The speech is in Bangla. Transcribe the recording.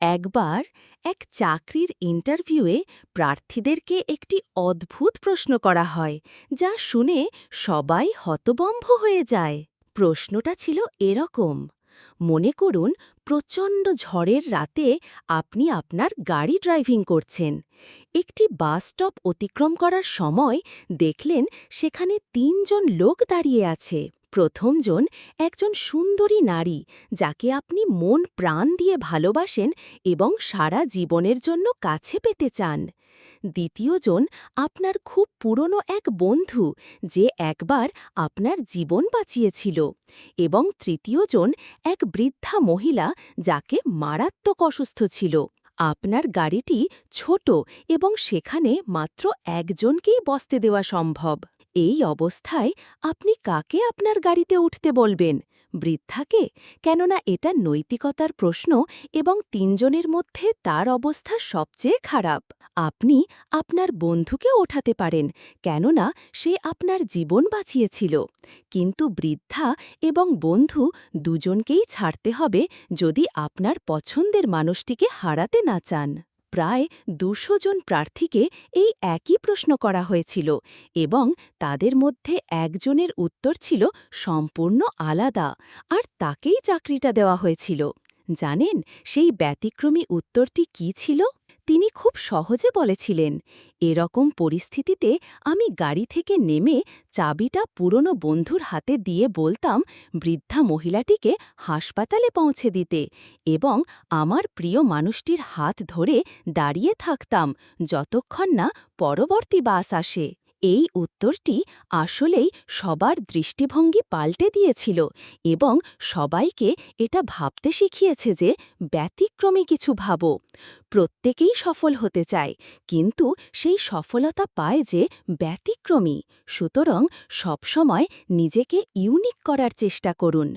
একবার এক চাকরির ইন্টারভিউয়ে প্রার্থীদেরকে একটি অদ্ভুত প্রশ্ন করা হয় যা শুনে সবাই হতবম্ব হয়ে যায়। প্রশ্নটা ছিল এরকম: মনে করুন প্রচণ্ড ঝড়ের রাতে আপনি আপনার গাড়ি ড্রাইভিং করছেন। একটি বাস স্টপ অতিক্রম করার সময় দেখলেন সেখানে ৩ জন লোক দাঁড়িয়ে আছে। প্রথমজন একজন সুন্দরী নারী যাকে আপনি মন প্রাণ দিয়ে ভালোবাসেন এবং সারা জীবনের জন্য কাছে পেতে চান। দ্বিতীয়জন আপনার খুব পুরনো এক বন্ধু যে একবার আপনার জীবন বাঁচিয়েছিল। এবং তৃতীয়জন এক বৃদ্ধা মহিলা যাকে মারাত্মক অসুস্থ ছিল। আপনার গাড়িটি ছোট এবং সেখানে মাত্র একজনকেই বসতে দেওয়া সম্ভব। এই অবস্থায় আপনি কাকে আপনার গাড়িতে উঠতে বলবেন? বৃদ্ধাকে? কেননা এটা নৈতিকতার প্রশ্ন এবং ৩ জনের মধ্যে তার অবস্থা সবচেয়ে খারাপ। আপনি আপনার বন্ধুকে ওঠাতে পারেন, কেননা সে আপনার জীবন বাঁচিয়েছিল। কিন্তু বৃদ্ধা এবং বন্ধু দুজনকেই ছাড়তে হবে যদি আপনার পছন্দের মানুষটিকে হারাতে না চান। প্রায় ২০০ জন প্রার্থীকে এই একই প্রশ্ন করা হয়েছিল এবং তাদের মধ্যে একজনের উত্তর ছিল সম্পূর্ণ আলাদা, আর তাকেই চাকরিটা দেওয়া হয়েছিল। জানেন সেই ব্যতিক্রমী উত্তরটি কী ছিল? তিনি খুব সহজে বলেছিলেন, এরকম পরিস্থিতিতে আমি গাড়ি থেকে নেমে চাবিটা পুরনো বন্ধুর হাতে দিয়ে বলতাম বৃদ্ধা মহিলাটিকে হাসপাতালে পৌঁছে দিতে, এবং আমার প্রিয় মানুষটির হাত ধরে দাঁড়িয়ে থাকতাম যতক্ষণ না পরবর্তী বাস আসে। এই উত্তরটি আসলেই সবার দৃষ্টিভঙ্গি পাল্টে দিয়েছিল এবং সবাইকে এটা ভাবতে শিখিয়েছে যে ব্যতিক্রমী কিছু ভাবো। প্রত্যেকেই সফল হতে চায়, কিন্তু সেই সফলতা পায় যে ব্যতিক্রমী। সুতরাং সবসময় নিজেকে ইউনিক করার চেষ্টা করুন।